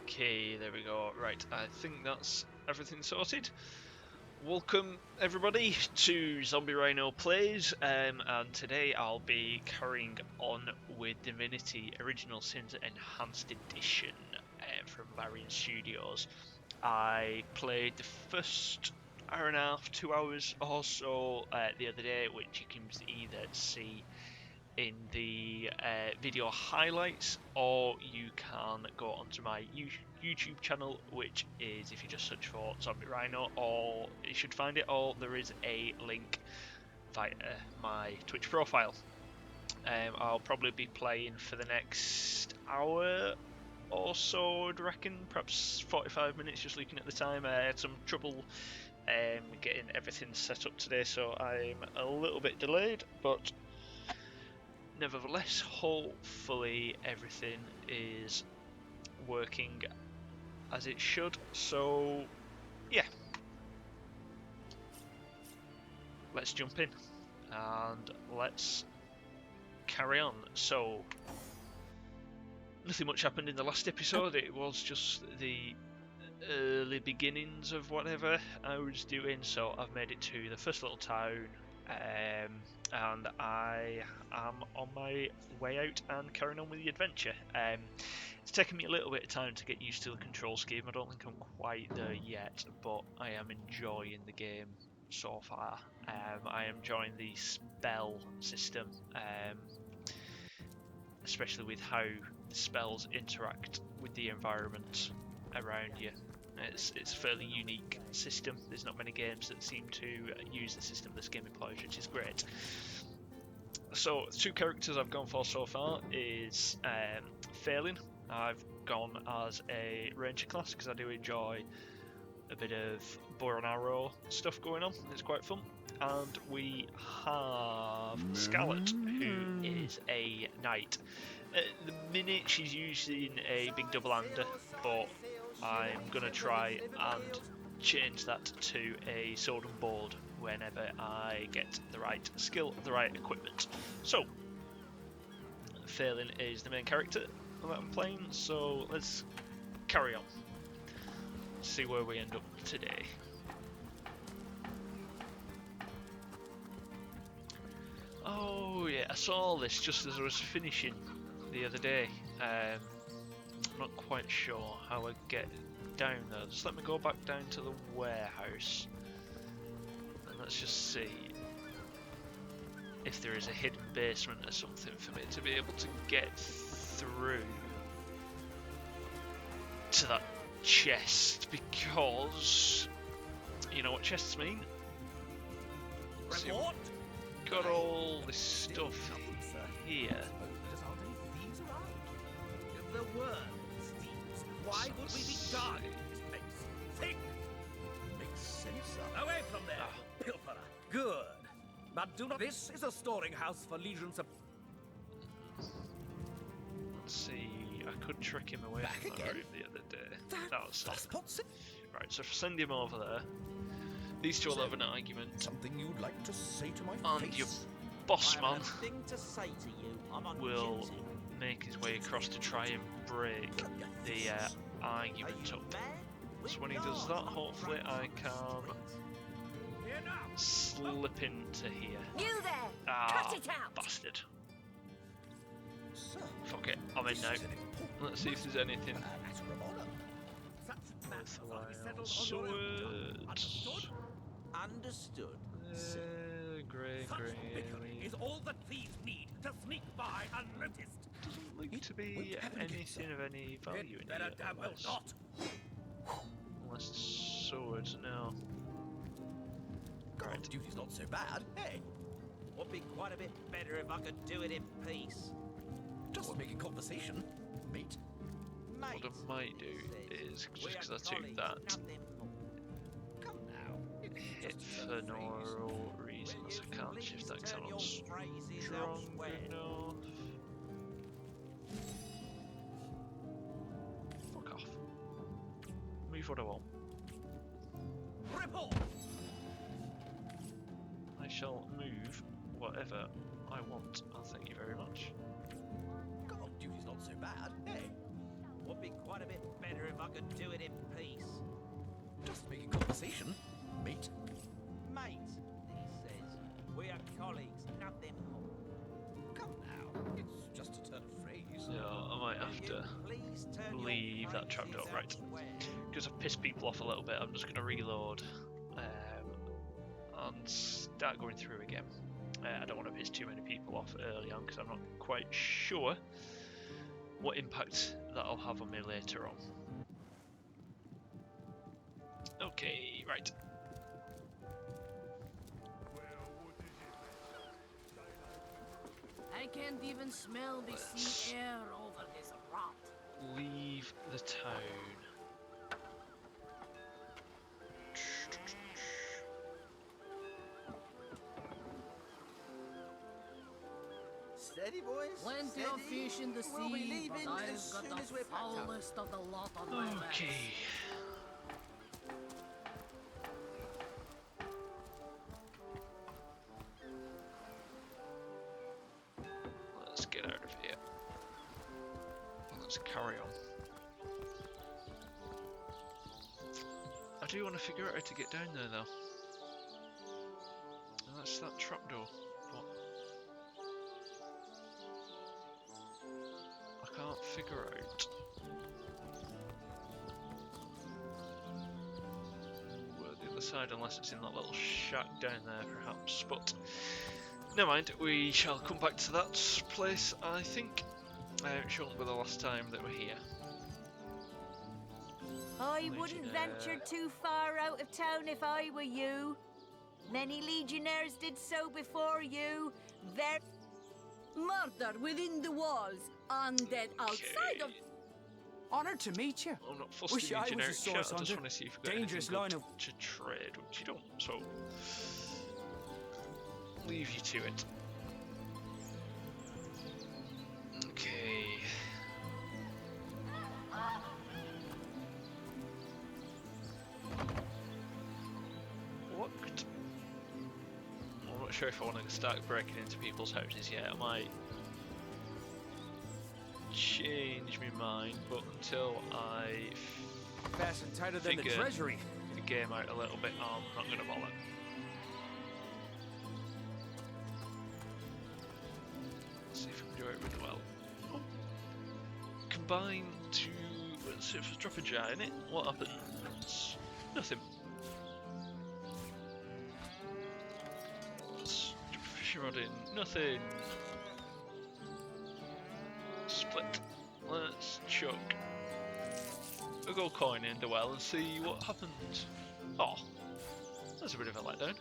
Okay, there we go. Right, I think that's everything sorted. Welcome everybody to ZombieRhino Plays, and today I'll be carrying on with Divinity Original Sins Enhanced Edition from Varian Studios. I played the first hour and a half, 2 hours or so the other day, which you can either see in the video highlights, or you can go onto my YouTube channel, which is, if you just search for ZombieRhino, or you should find it, or there is a link via my Twitch profile. I'll probably be playing for the next hour or so, I'd reckon, perhaps 45 minutes, just looking at the time. I had some trouble getting everything set up today, so I'm a little bit delayed, but nevertheless, hopefully everything is working as it should. So yeah, let's jump in and let's carry on. So nothing much happened in the last episode. It was just the early beginnings of whatever I was doing. So I've made it to the first little town, and I am on my way out and carrying on with the adventure. It's taken me a little bit of time to get used to the control scheme. I don't think I'm quite there yet, but I am enjoying the game so far. I am enjoying the spell system, especially with how the spells interact with the environment around you. It's a fairly unique system. There's not many games that seem to use the system this game employs, which is great. So, the two characters I've gone for so far is Phelan. I've gone as a ranger class because I do enjoy a bit of bow and arrow stuff going on. It's quite fun. And we have Scarlet, who is a knight. At the minute she's using a big double-hander, but I'm going to try and change that to a sword and board whenever I get the right skill, the right equipment. So, Phelan is the main character that I'm playing, so let's carry on. See where we end up today. Oh yeah, I saw this just as I was finishing the other day. I'm not quite sure how I get down there. Just let me go back down to the warehouse and let's just see if there is a hidden basement or something for me to be able to get through to that chest, because you know what chests mean. See, got all this stuff here. If there were thieves, why would we be guarding this place? Think! Makes sense. Away from there, pilferer. Good. But do not. This is a storing house for legions of. Let's see. I could trick him away from that room the other day. That was it. Right, so if I send him over there, these two will have an argument. Something you'd like to say to my face? And your boss man To say to you. I'm on will duty. make his way across to try and break the argument up. So when he does that, hopefully I can slip into here. You there! Ah, Cut it out! bastard. Fuck it, I'm in now. Let's see if there's anything worthwhile. Swords. Understood. Grey. Is all that thieves need to sneak by unnoticed. Doesn't look to be anything of any value in Better here. damn well not. Unless swords, no. God, duty's not so bad. Hey, Would be quite a bit better if I could do it in peace. just making conversation, mate. What I might do is, just because I took that Come now. hit for no real reasons, I can't shift that because I'm not strong enough. Fuck off. Move what I want. Report. I shall move whatever I want. Thank you very much. God, duty's not so bad. Hey, Would be quite a bit could do it in peace. Just making conversation, mate. Mate, he says. We are colleagues, nothing more. Come now, it's just a turn of phrase. No, I might have to Please turn your leave that trapdoor. phrases Right. elsewhere. Because I've pissed people off a little bit, I'm just going to reload and start going through again. I don't want to piss too many people off early on because I'm not quite sure what impact that'll have on me later on. Okay, right. I can't even smell the sea air over this rot. Leave the town. Steady, boys. Plenty of fish in the We'll be sea, leaving but as I've soon got as the we're packed up. foulest of the lot on my back. Okay. Let's get out of here. Let's carry on. I do want to figure out how to get down there though. And that's that trapdoor. But I can't figure out where the other side, unless it's in that little shack down there perhaps. But never mind, we shall come back to that place, I think. It shouldn't be the last time that we're here. I wouldn't venture too far out of town if I were you. Many legionnaires did so before you. Murder within the walls, undead outside of. Honored to meet you. I'm not fussed Wish with I was generic a shit, source I just hunter. want to see if we've got Dangerous anything line good of- to trade, which you don't, so leave you to it. Okay. Locked. I'm not sure if I want to start breaking into people's houses yet. I might change my mind, but until I Fastened tighter than the Figure. treasury. the game out a little bit, I'm not going to bother. Let's see if we can do it really well. Oh. Combine to... Let's see if I drop a jar in it. What happens? Nothing. Let's drop a fishing rod in. Nothing. Split. Let's chuck a gold coin in the well and see what happens. Oh, that's a bit of a letdown.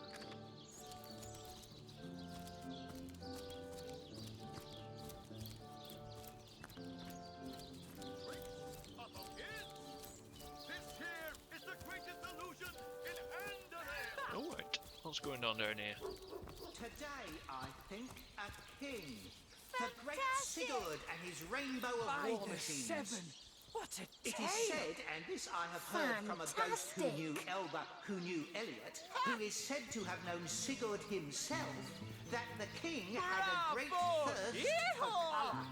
Alright, what's going on down here? Today, I think, a king. The great Sigurd and his rainbow of By war the machines. seven. What a It tale. is said, and this I have heard from a ghost who Fantastic. knew Elba, who knew Elliot, who is said to have known Sigurd himself, that the king had a great thirst for colour.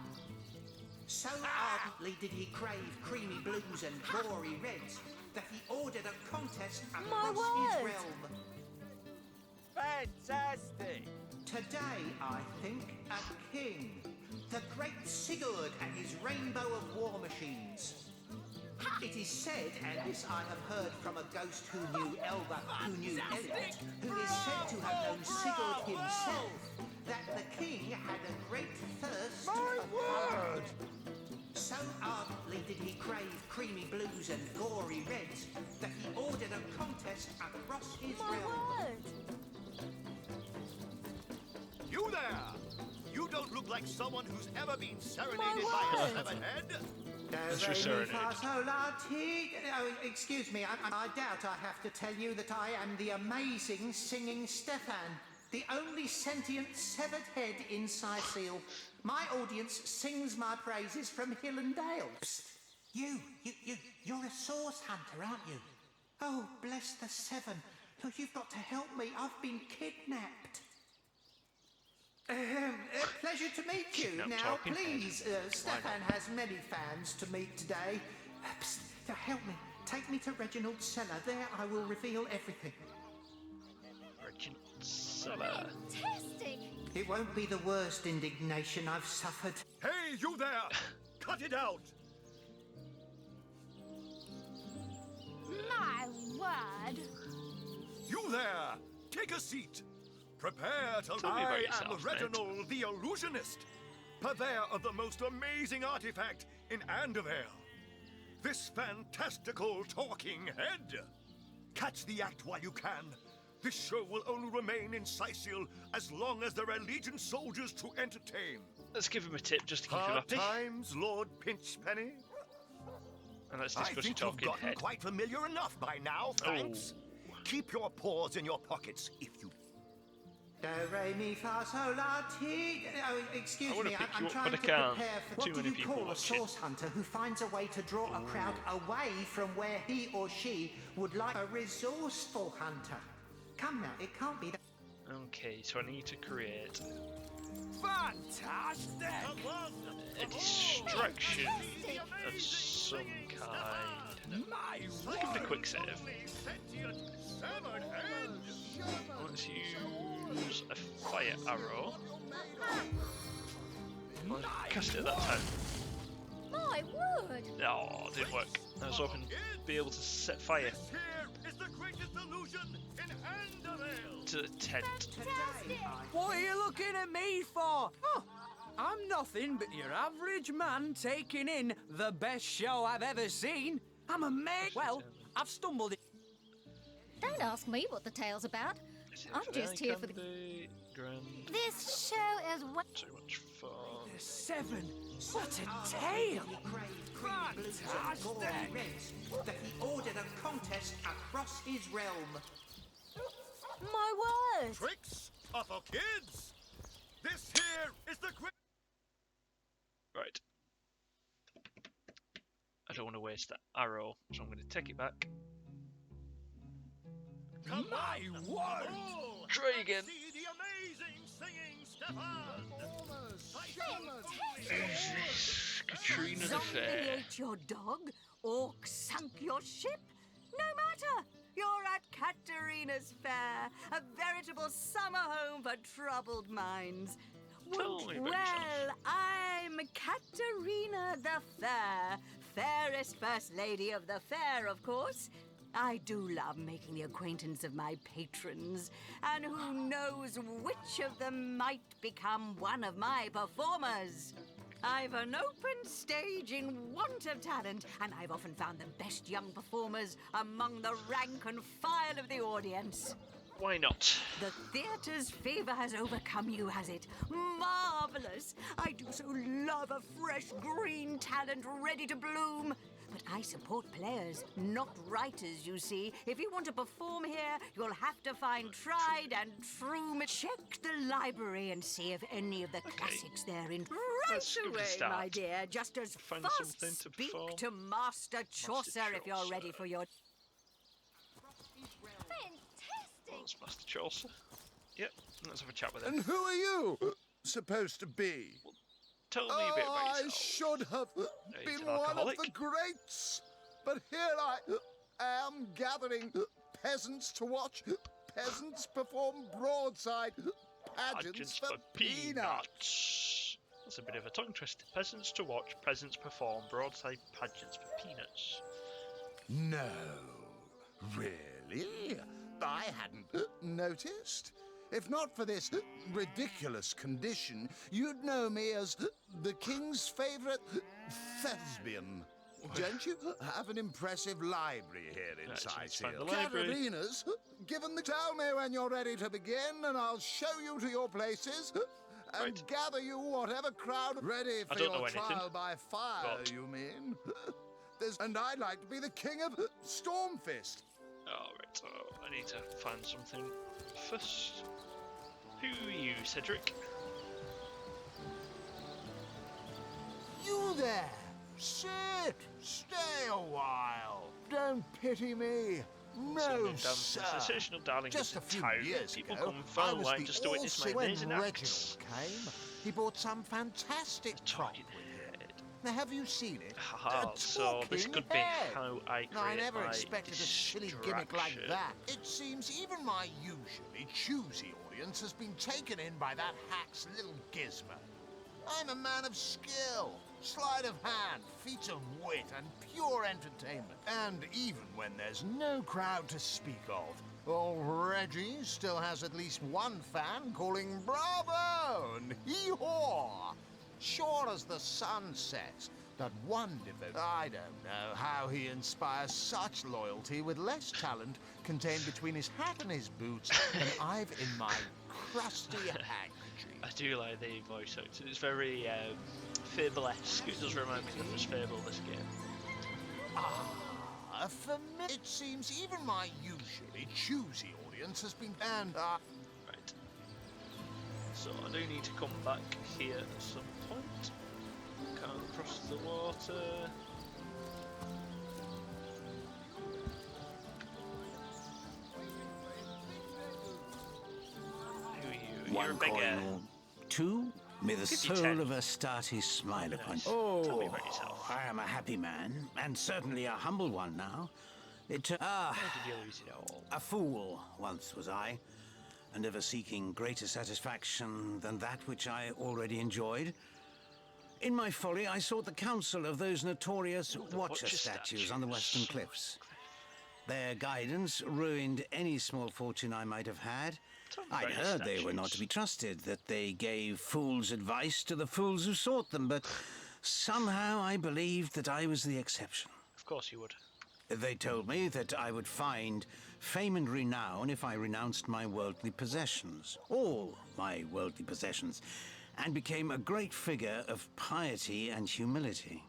So ardently did he crave creamy blues and gory reds that he ordered a contest across his word. realm. Fantastic. Today, I think, a king. The great Sigurd and his rainbow of war machines. It is said, and this I have heard from a ghost who knew Elba, who knew Elliot, who is said to have known Sigurd himself, that the king had a great thirst for colour. So ardently did he crave creamy blues and gory reds that he ordered a contest across his My realm. word. You there! You don't look like someone who's ever been serenaded My by a word. seven-head. Let's reserenade. Oh, excuse me, I doubt I have to tell you that I am the amazing singing Stefan, the only sentient severed head in Sicile. My audience sings my praises from hill and dale. Psst. You're a source hunter, aren't you? Oh, bless the seven. Look, you've got to help me. I've been kidnapped. Pleasure to meet you. Kidnapped Now, talking head. please, Stefan has many fans to meet today. Psst, help me. Take me to Reginald's cellar. There I will reveal everything. Reginald's cellar. Fantastic! It won't be the worst indignation I've suffered. Hey, you there! Cut it out! My word! You there! Take a seat. Prepare to Tell me about I am yourself, mate. Reginald the Illusionist, purveyor of the most amazing artifact in Andervale. This fantastical talking head. Catch the act while you can. This show will only remain in Sicil as long as there are Legion soldiers to entertain. Let's give him a tip just to keep him Hard happy. times, Lord Pinchpenny? And let's I discuss think your you've talking gotten head. quite familiar enough by now, thanks. Keep your paws in your pockets if you... Do, re, mi, fa, sol, la, ti. Oh, excuse I wanna me, pick I'm you up, trying but to I can't. prepare for... Too What do many you people call a watching. source hunter who finds a way to draw a crowd away from where he or she would like a resourceful hunter? Come now, it can't be that... Okay, so I need to create Fantastic! a distraction of some kind. My Let's give it a quick save. Sentient salmon head! Let's use a fire arrow. I'll cast it at that time. My word! No, didn't work. I was hoping to be able to set fire This here is the greatest illusion in Andervale! to the tent. Today, What are you looking at me for? Oh, I'm nothing but your average man taking in the best show I've ever seen. I'm amazed. Well, I've stumbled. Don't ask me what the tale's about. I'm just here for the... Grand. This show is what... So much fun. There's 7. What a tale! Fantastic! That he ordered a contest across his realm. My word! Tricks are for kids! This here is the great... Right. I don't want to waste that arrow, so I'm going to take it back. Come My on, word! all, Try and again. See the amazing singing Stefan! Is this Katrina the Zombie Fair? ate your dog? Orc sunk your ship? No matter! You're at Katerina's Fair, a veritable summer home for troubled minds. Tell me about Well, I'm Katerina the Fair, fairest first lady of the fair, of course. I do love making the acquaintance of my patrons, and who knows which of them might become one of my performers. I've an open stage in want of talent, and I've often found the best young performers among the rank and file of the audience. Why not? The theatre's fever has overcome you, has it? Marvelous! I do so love a fresh green talent ready to bloom. But I support players, not writers, you see. If you want to perform here, you'll have to find tried and true. Check the library and see if any of the classics they're in. Let's Right give it a away, start. my dear. Just as Find fast something to speak perform. to Master Chaucer if you're Chaucer. ready for your... Fantastic! That's Master Chaucer. Yep, let's have a chat with him. And who are you supposed to be? Tell me a bit about I yourself. should have he's been an one of alcoholic. the greats, but here I am gathering peasants to watch peasants perform broadside pageants for peanuts. That's a bit of a tongue twister. Peasants to watch peasants perform broadside pageants for peanuts. No, really? I hadn't noticed. If not for this ridiculous condition, you'd know me as the king's favourite thespian. Don't you have an impressive library here in Right, so let's find Sicil? the library. Katerina's given the... Tell me when you're ready to begin, and I'll show you to your places and Right. gather you whatever crowd... Ready I for don't know your anything, trial by fire, but- you mean? And I'd like to be the king of Stormfist. Alright, so I need to find something first. Who are you, Cedric? You there! Sit! Stay a while! Don't pity me! No, sir! Sensational darling Just a of the few town. years People ago, come far I was line the just to witness my all-seeing amazing when acts. Reginald came. He brought some fantastic prop Target with him. head. Have you seen it? Haha, so this talking could be head. how I create I never my expected a silly gimmick like that. It seems even my usually choosy audience has been taken in by that hack's little gizmo. I'm a man of skill, sleight of hand, feats of wit, and pure entertainment. And even when there's no crowd to speak of, old Reggie still has at least one fan calling bravo and hee-haw. Sure as the sun sets, that one devote. I don't know how he inspires such loyalty with less talent contained between his hat and his boots than I've in my crusty handkerchief. I do like the voice acting. It's very Fable-esque. It does remind me of this Fable, this game. For me, it seems even my usually choosy audience has been... And, Right. So I do need to come back here at some point. Can't cross the water. Who are you? You're a One bigger. coin or two. May the Give you soul 10. of Astarte smile upon you. Tell me about yourself. I am a happy man, and certainly a humble one now. How did you lose it all? A fool once was I, and ever seeking greater satisfaction than that which I already enjoyed. In my folly, I sought the counsel of those notorious Watcher statues on the western cliffs. Their guidance ruined any small fortune I might have had. I'd heard they were not to be trusted, that they gave fools' advice to the fools who sought them, but somehow I believed that I was the exception. Of course you would. They told me that I would find fame and renown if I renounced my worldly possessions, all my worldly possessions, and became a great figure of piety and humility.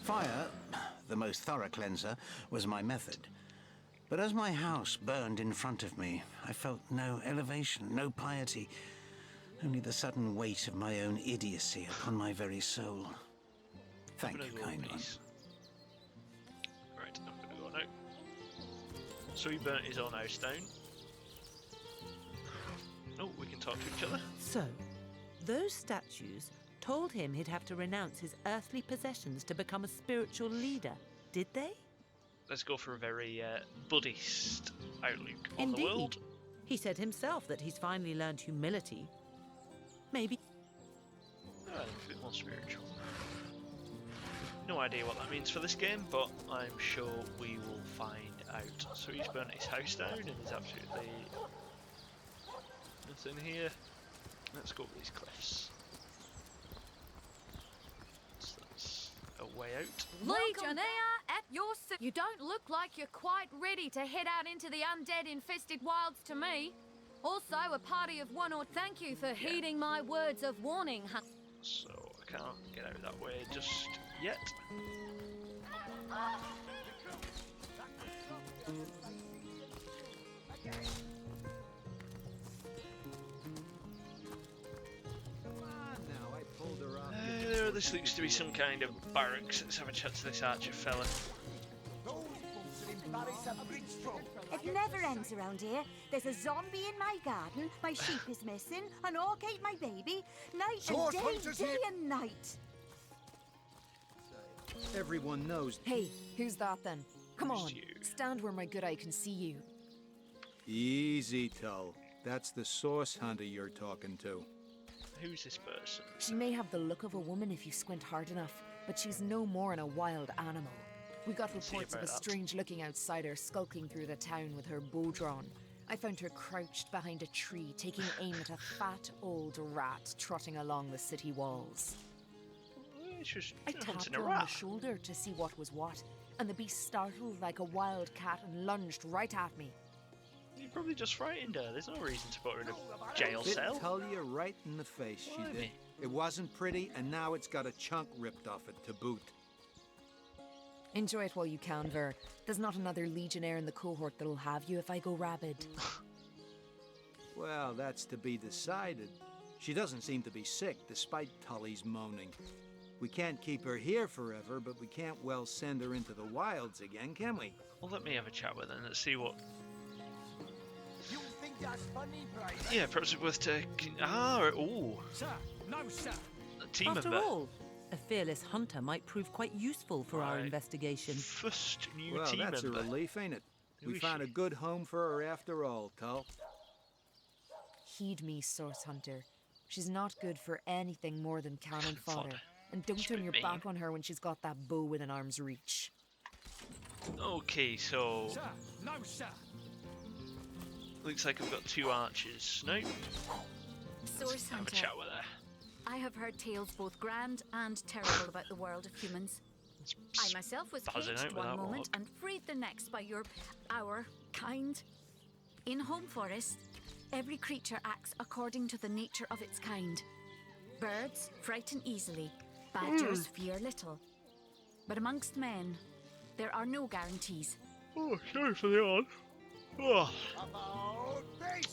Fire, the most thorough cleanser, was my method. But as my house burned in front of me, I felt no elevation, no piety, only the sudden weight of my own idiocy upon my very soul. Thank you, kind one. Right, I'm gonna go now. So he burnt his own house down. Oh, we can talk to each other. So, those statues told him he'd have to renounce his earthly possessions to become a spiritual leader, did they? Let's go for a very Buddhist outlook on Indeed. the world. He said himself that he's finally learned humility. Maybe. A bit more spiritual. No idea what that means for this game, but I'm sure we will find out. So he's burnt his house down and there's absolutely nothing here. Let's go over these cliffs. So that's a way out. Legionnaire at your You don't look like you're quite ready to head out into the undead-infested wilds to me. Also, a party of one or thank you for heeding my words of warning, huh? So I can't get out that way just yet. This looks to be some kind of barracks. Let's have a chat to this archer fella. It never ends around here. There's a zombie in my garden, my sheep is missing, an orc ate my baby, night Sword and hunters day, here. day and night. Everyone knows. Hey, who's that then? Come Who's on, you? stand where my good eye can see you. Easy, Tull. That's the source hunter you're talking to. Who's this person? She may have the look of a woman if you squint hard enough, but she's no more than a wild animal. We got See reports of a about that. strange-looking outsider skulking through the town with her bow drawn. I found her crouched behind a tree, taking aim at a fat old rat trotting along the city walls. It's just I tapped hunting a her on the rat. shoulder to see what was what, and the beast startled like a wild cat and lunged right at me. You probably just frightened her. There's no reason to put her in a jail Did cell. tell you right in the face, she did. Blimey. It wasn't pretty, and now it's got a chunk ripped off it to boot. Enjoy it while you can, Ver. There's not another legionnaire in the cohort that'll have you if I go rabid. Well, that's to be decided. She doesn't seem to be sick, despite Tully's moaning. We can't keep her here forever, but we can't well send her into the wilds again, can we? Well, let me have a chat with her and let's see what. You think that's funny, Brian? Yeah, perhaps it's worth taking. Ah, oh. Sir, no, sir. team After member. all, a fearless hunter might prove quite useful for our Right. investigation. First new Well, team that's member. a relief, ain't it? Who We is found she? a good home for her after all, Cull. Heed me, Source Hunter. She's not good for anything more than cannon fodder. Fodder. And don't She's turn a your bit back mean. on her when she's got that bow within arm's reach. Okay, so Sir, no, sir. looks like I've got 2 archers. No, Source have a Hunter, chat with her. I have heard tales both grand and terrible about the world of humans. I myself was Buzzing caged out with one that moment walk. and freed the next by our kind. In Home Forest, every creature acts according to the nature of its kind. Birds frighten easily, badgers fear little. But amongst men, there are no guarantees. Oh, sorry for the yawn. Oh.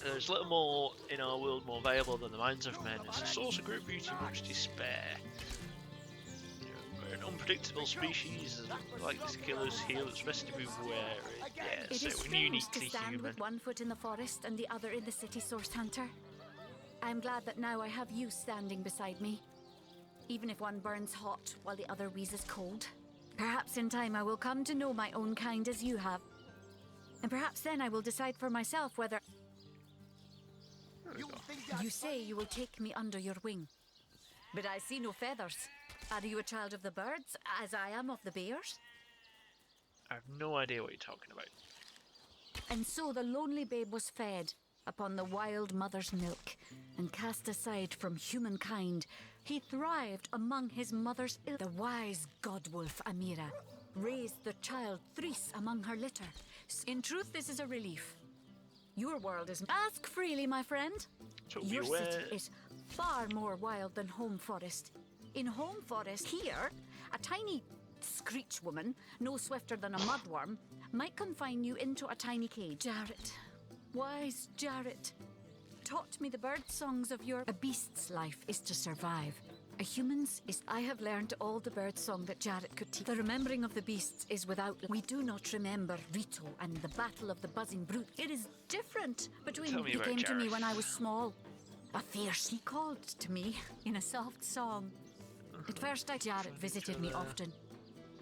There's little more in our world more valuable than the minds of men. It's a source of great beauty and much despair. We're an unpredictable species, and like this killer's heel, it's best to be wary. Yeah, It so is we're strange uniquely to stand human. with one foot in the forest and the other in the city, Source Hunter. I'm glad that now I have you standing beside me. Even if one burns hot while the other wheezes cold. Perhaps in time I will come to know my own kind as you have. And perhaps then I will decide for myself whether... You say you will take me under your wing. But I see no feathers. Are you a child of the birds, as I am of the bears? I have no idea what you're talking about. And so the lonely babe was fed upon the wild mother's milk, and cast aside from humankind, he thrived among his mother's ill. The wise godwolf Amira raised the child thrice among her litter. In truth, this is a relief. Your world is... Ask freely, my friend. So Your beware. city is far more wild than Home Forest. In Home Forest, here, a tiny screech woman, no swifter than a mudworm, might confine you into a tiny cage. Jarrett, wise Jarrett, taught me the bird songs of your... A beast's life is to survive. A human's is... I have learned all the bird song that Jarrett could teach. The remembering of the beasts is without... We do not remember Rito and the battle of the buzzing brute. It is different between... Tell me He about came to me Jarrett. when I was small. A fierce... He called to me in a soft song. At first, Jarrett visited me often.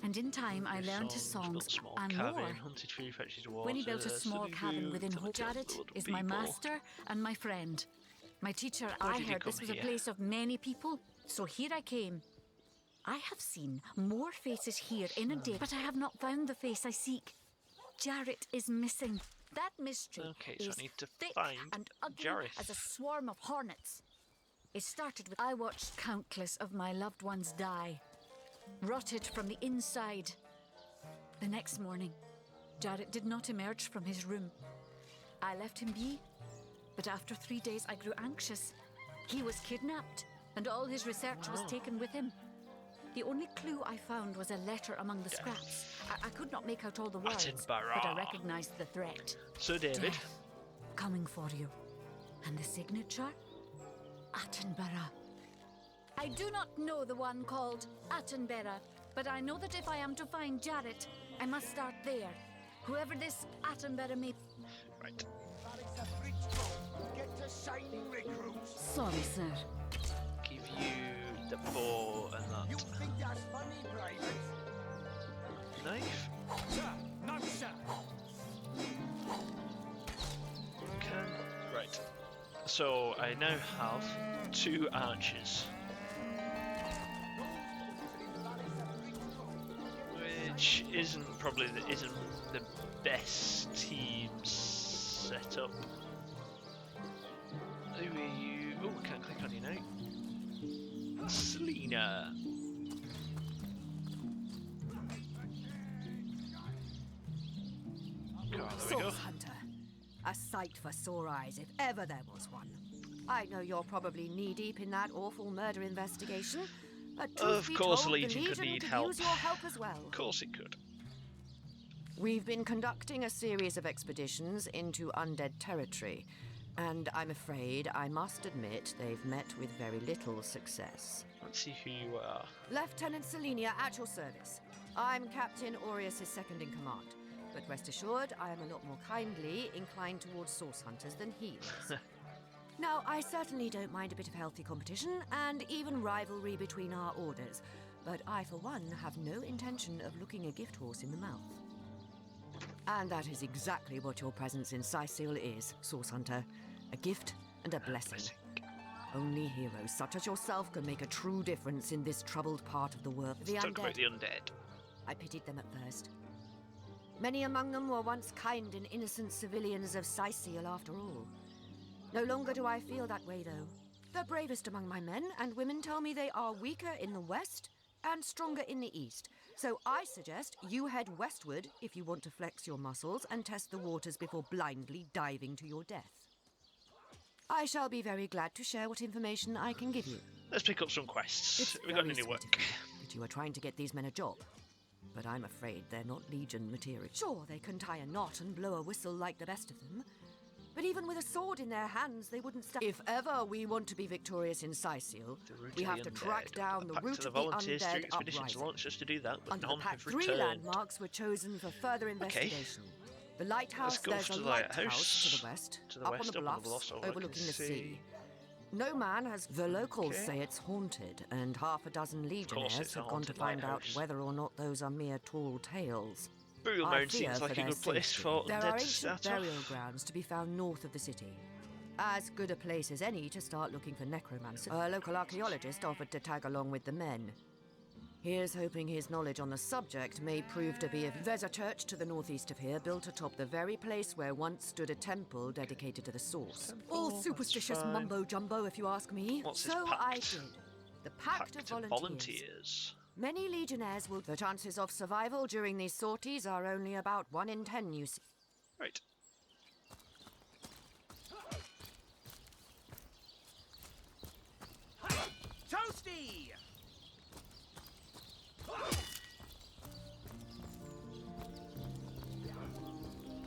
And in time, I learned his songs and more. Hunted tree fetches water. When he built a small cabin within Home, Jarrett is my master and my friend. My teacher, Why I did he heard this come was a here? place of many people, so here I came. I have seen more faces here in a day, but I have not found the face I seek. Jarrett is missing. That mystery Okay, so is I need to thick find and ugly Jarrett. as a swarm of hornets. It started with... I watched countless of my loved ones die, rotted from the inside. The next morning, Jarrett did not emerge from his room. I left him be, but after 3 days I grew anxious. He was kidnapped, and all his research was taken with him. The only clue I found was a letter among the scraps. I could not make out all the words, but I recognized the threat. So David, Death coming for you. And the signature? Attenborough. I do not know the one called Attenborough, but I know that if I am to find Jarrett, I must start there. Whoever this Attenborough may... right. Sorry, sir. Give you the bow and that knife. Sir, no, sir. Okay. Right. So I now have 2 archers, which isn't the best team setup. Who are you? Oh, I can't click on you now. Selena. Come on, there we go. Source Hunter. A sight for sore eyes, if ever there was one. I know you're probably knee-deep in that awful murder investigation, but truth Of be course told, Legion the could Legion need could help. use your help as well. Of course it could. We've been conducting a series of expeditions into undead territory, and I'm afraid I must admit they've met with very little success. Let's see who you are. Lieutenant Selenia, at your service. I'm Captain Aureus' second in command, but rest assured I am a lot more kindly inclined towards source hunters than he is. Now, I certainly don't mind a bit of healthy competition and even rivalry between our orders, but I, for one, have no intention of looking a gift horse in the mouth. And that is exactly what your presence in Sicil is, Source Hunter. A gift and a blessing. Only heroes such as yourself can make a true difference in this troubled part of the world. Let's talk about the undead. I pitied them at first. Many among them were once kind and innocent civilians of Sicil, after all. No longer do I feel that way, though. The bravest among my men and women tell me they are weaker in the west and stronger in the east. So I suggest you head westward if you want to flex your muscles and test the waters before blindly diving to your death. I shall be very glad to share what information I can give you. Let's pick up some quests. It's We got very any sweet work? of you that you are trying to get these men a job. But I'm afraid they're not Legion material. Sure, they can tie a knot and blow a whistle like the best of them. But even with a sword in their hands, they wouldn't stand. If ever we want to be victorious in Sicil, we have to track down the root of the undead uprising. Launched us to do that, but Under none the Pact, have 3 returned. landmarks were chosen for further investigation. The lighthouse, go there's to a the lighthouse lighthouse. to the west, To the up west, on the up on the bluffs, bluffs, overlooking the sea. sea. No man has. The locals Okay. say it's haunted, and half a dozen course legionnaires it's a have gone to haunted find out lighthouse. whether or not those are mere tall tales. Burial I Mound fear seems for like a their good place safety. for There undead are to ancient start off. burial grounds to be found north of the city. As good a place as any to start looking for necromancers. A local archaeologist offered to tag along with the men. Here's hoping his knowledge on the subject may prove to be of... There's a church to the northeast of here, built atop the very place where once stood a temple dedicated to the source. All superstitious fine. mumbo-jumbo, if you ask me. What's this So I pact? did. The Pact of Volunteers. Many legionnaires will... The chances of survival during these sorties are only about 1 in 10, you see. Right. Toasty!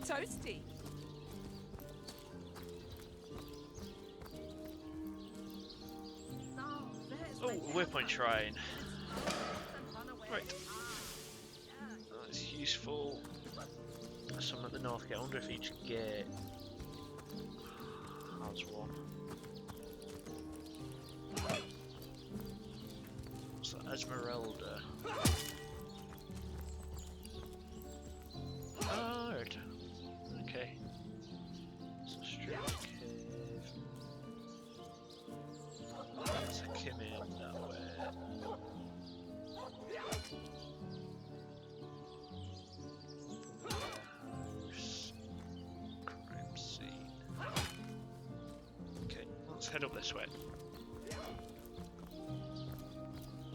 Toasty. Oh, Waypoint Shrine. Right. That's useful. Some at the north gate. I wonder if each gate has one. What's that? Esmeralda. Ah, right. Okay. So straight cave. Let's come in that way. Warehouse. Crime scene. Okay, let's head up this way.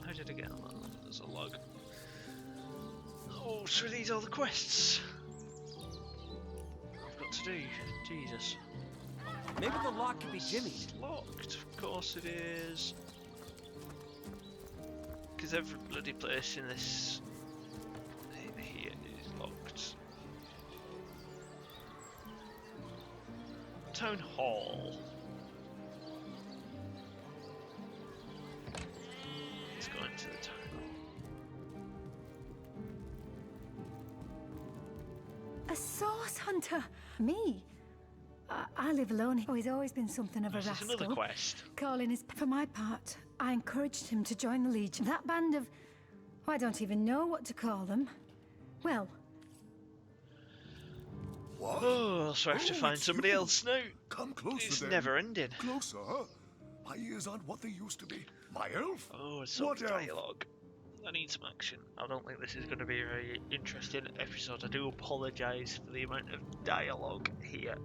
How did I get on that? There's a log. Oh, so are these all the quests I've got to do? Jesus. Maybe the lock could be jimmied. It's locked, of course it is. Because every bloody place in this here is locked. Town Hall. Let's go into the town hall. A source hunter? Me? I live alone. Oh, he's always been something of a This is rascal. another quest. Calling his... For my part, I encouraged him to join the Legion. That band of... I don't even know what to call them. Well... What? Oh, so I have to find it's somebody you. else now. Come closer It's then. never ending. Closer? My ears aren't what they used to be. My elf? Oh, it's some What elf? dialogue. I need some action. I don't think this is going to be a very interesting episode. I do apologise for the amount of dialogue here.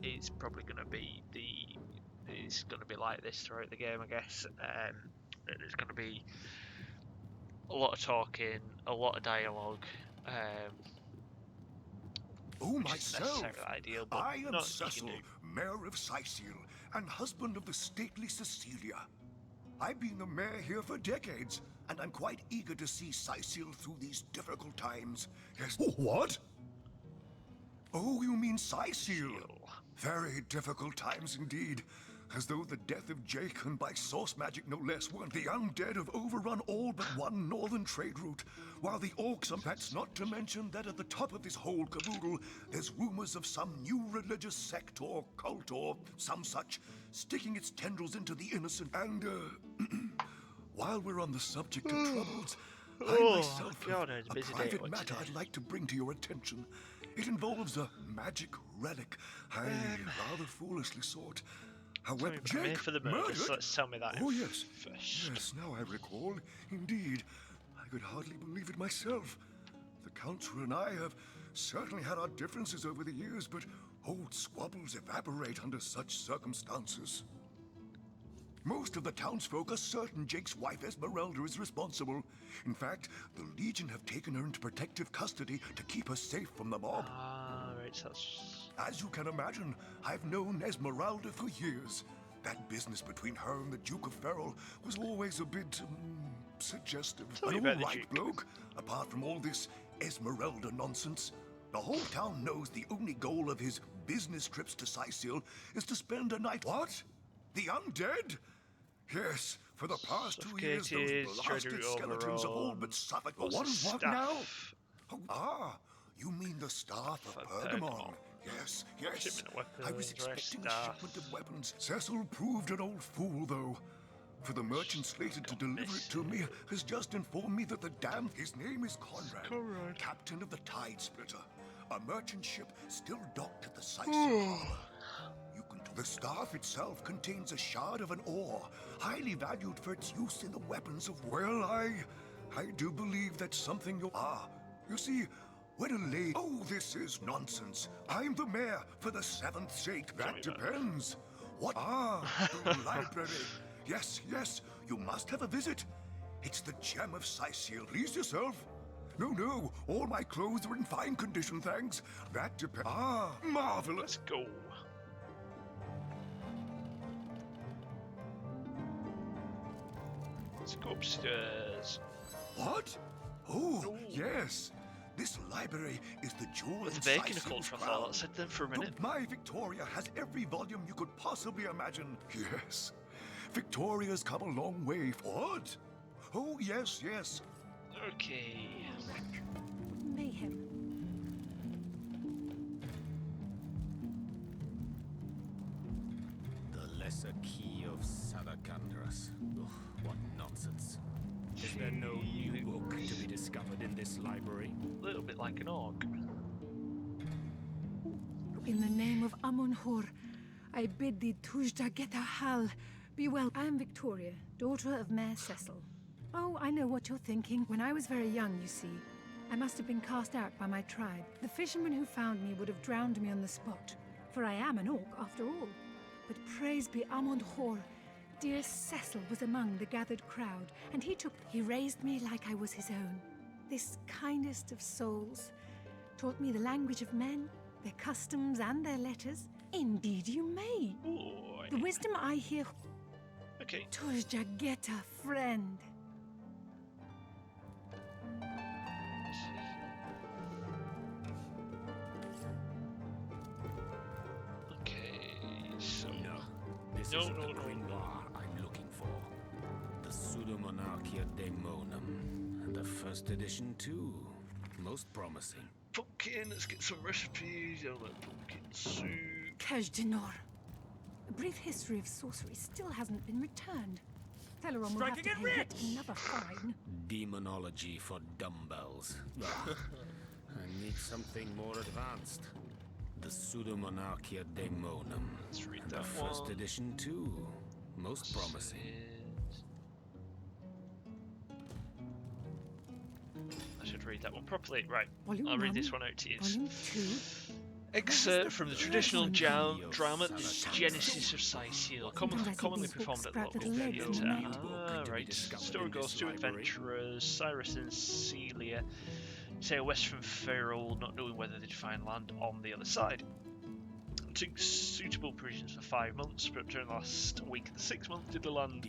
It's probably going to be it's going to be like this throughout the game, I guess. There's going to be a lot of talking, a lot of dialogue. Oh, Which isn't myself. necessarily ideal, but I am not Cecil, Mayor of Sicil, and husband of the stately Cecilia. I've been the mayor here for decades, and I'm quite eager to see Sicil through these difficult times. Yes. Oh, what? Oh, you mean Sicil? Very difficult times indeed. As though the death of Jacon by source magic no less weren't. The undead have overrun all but one northern trade route, while the orcs are... That's not to mention that at the top of this whole caboodle, there's rumors of some new religious sect or cult or some such, sticking its tendrils into the innocent. And, while we're on the subject of troubles, I myself have a private matter I'd like to bring to your attention. It involves a magic relic I rather foolishly sought. However, Jake for the murder, so let's tell me that. Oh yes, first. yes. Now I recall. Indeed, I could hardly believe it myself. The council and I have certainly had our differences over the years, but old squabbles evaporate under such circumstances. Most of the townsfolk are certain Jake's wife Esmeralda is responsible. In fact, the Legion have taken her into protective custody to keep her safe from the mob. Ah, right, so that's... As you can imagine, I've known Esmeralda for years. That business between her and the Duke of Ferrol was always a bit suggestive. An all-right bloke, apart from all this Esmeralda nonsense. The whole town knows the only goal of his business trips to Sicil is to spend a night... What? The undead? Yes, for the past 2 years, those blasted skeletons have all but suffered. What is what now? Oh, you mean the staff of Pergamon? Yes, yes. I was expecting a shipment of weapons. Cecil proved an old fool, though. For the merchant slated to deliver it to me has just informed me that the damn... His name is Conrad, captain of the Tide Splitter, a merchant ship still docked at the Sicil harbor. The staff itself contains a shard of an ore, highly valued for its use in the weapons of... Well, I do believe that's something you... You see, when a lady... Oh, this is nonsense. I'm the mayor for the 7th sake. That depends. What? The library. Yes, yes, you must have a visit. It's the gem of Sicil. Please yourself. No, all my clothes are in fine condition, thanks. That depends. Marvelous. Let's go. Let's go upstairs. What? Oh, yes. This library is the jewel With in the bacon Sicil's culture, I crown. thought. I said them for a minute. My Victoria has every volume you could possibly imagine. Yes. Victoria's come a long way. What? Oh, yes. Okay. Mayhem. The lesser key of Salacandras. Ugh, what nonsense. Is there no new book to be discovered in this library? A little bit like an orc. In the name of Amon-Hor, I bid thee Tujda Geta Hal. Be well. I am Victoria, daughter of Mayor Cecil. Oh, I know what you're thinking. When I was very young, you see, I must have been cast out by my tribe. The fisherman who found me would have drowned me on the spot, for I am an orc after all. But praise be Amon-Hor, dear Cecil was among the gathered crowd, and he raised me like I was his own. This kindest of souls taught me the language of men, their customs and their letters. Indeed you may. Ooh, The wisdom I hear... Okay. Tujda Geta, friend. This isn't the grimoire I'm looking for. The Pseudomonarchia Daemonum, and the first edition too. Most promising. Pumpkin, let's get some recipes. I'll let pumpkin soup. Kajdanor. A brief history of sorcery still hasn't been returned. Teleron will have to pay yet another fine. Demonology for dumbbells. I need something more advanced. The Pseudomonarchia Daemonum. Let's read and that the first one. edition too. Most promising. I should read that one properly. Right, Volume I'll read 1, this one out to you. Volume 2. Excerpt from the traditional drama The Genesis of Sicil, commonly performed at the local theatre. Right. Story goes two adventurers, Cyrus and Celia, sail west from Ferrol, not knowing whether they'd find land on the other side. Took suitable provisions for 5 months, but during the last week of the 6th month did the land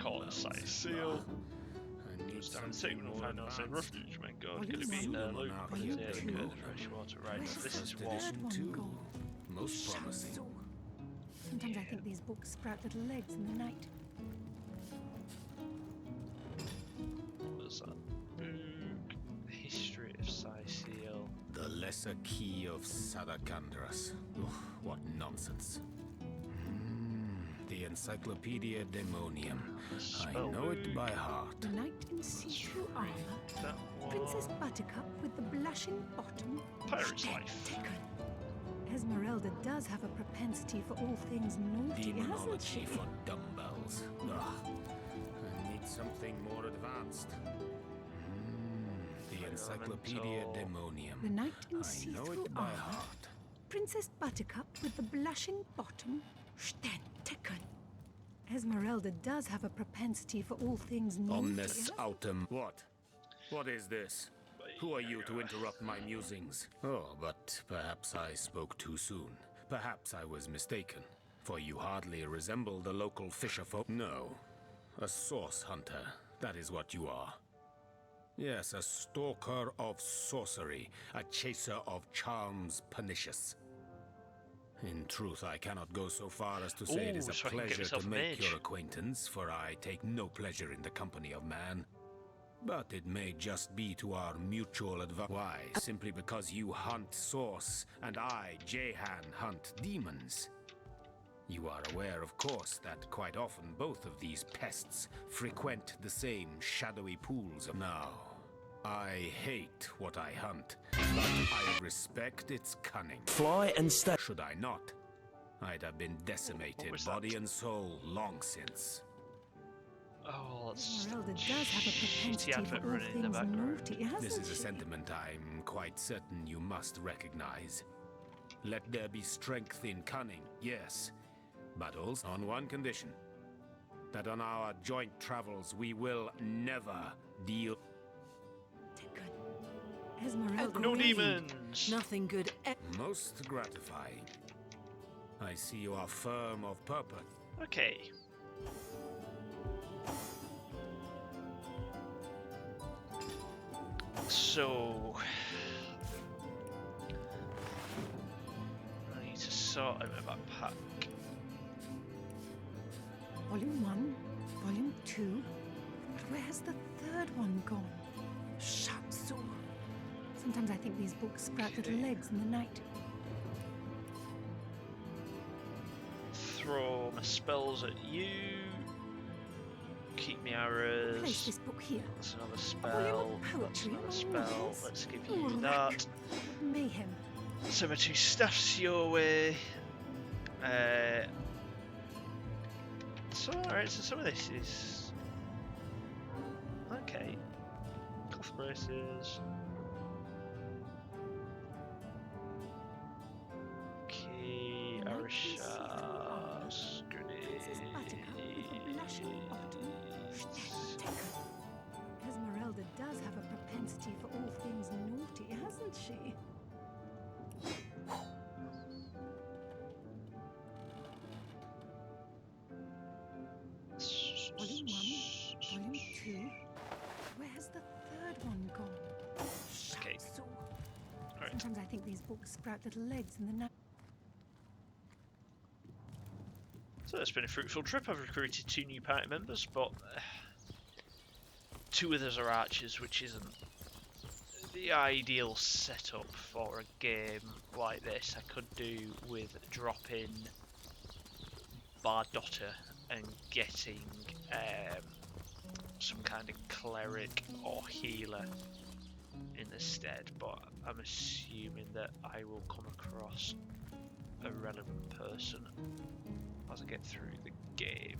called Sicil. Down sick when I found out saying refuge, my god, could it be Luke, fresh water, right? So this is one. Most promising. Sometimes I think these books sprout little legs in the night. What was that? Book. History of Sicil. The Lesser Key of Sadakandras. Ugh, what nonsense. The Encyclopedia Daemonium. I know it by heart. The knight in see-through armor. Princess Buttercup with the blushing bottom. Pirate's Life. Taken. Esmeralda does have a propensity for all things naughty, hasn't she? Demonology for dumbbells. Ugh. I need something more advanced. The Encyclopedia Daemonium. The knight in I know see-through it by armor. heart. Princess Buttercup with the blushing bottom. Taken. Esmeralda does have a propensity for all things naughty. Omnes autem. What? What is this? Who are you to interrupt my musings? Oh, but perhaps I spoke too soon. Perhaps I was mistaken, for you hardly resemble the local fisherfolk. No, a source hunter. That is what you are. Yes, a stalker of sorcery, a chaser of charms pernicious. In truth, I cannot go so far as to say it is a so I can get pleasure myself to a make mage. your acquaintance, for I take no pleasure in the company of man. But it may just be to our mutual advantage. Why? Simply because you hunt source, and I, Jehan, hunt demons. You are aware, of course, that quite often both of these pests frequent the same shadowy pools of now. I hate what I hunt, but I respect its cunning. Fly and stay. Should I not, I'd have been decimated, body and soul, long since. Oh, that's Esmeralda does have a propensity advert for all running in the things background. naughty, hasn't This is a she? sentiment I'm quite certain you must recognize. Let there be strength in cunning, yes, but also on one condition. That on our joint travels we will never deal. Esmeralda. No Agreed. demons. Nothing good. Most gratifying. I see you are firm of purpose. Okay. So I need to sort out my backpack. Volume 1, Volume 2. But where's the third one gone? Shatsu. Sometimes I think these books sprout little legs in the night. Throw my spells at you. Keep me arrows. Place this book here. That's another A spell. volume of That's poetry. another Oh, spell. yes. Let's give Oh, you wreck. that. Mayhem. Send my two staffs your way. So alright, so some of this is okay. Cloth braces. Key, arrow shafts, grenades. Esmeralda does have a propensity for all things naughty, hasn't she? Volume 1, Volume 2. Where's the third one gone? Okay. Shatsu. Alright. Sometimes I think these books sprout little legs in the night. So it's been a fruitful trip. I've recruited 2 new party members, but 2 others are archers, which isn't the ideal setup for a game like this. I could do with dropping Bardotta and getting some kind of cleric or healer in the stead, but I'm assuming that I will come across a relevant person as I get through the game.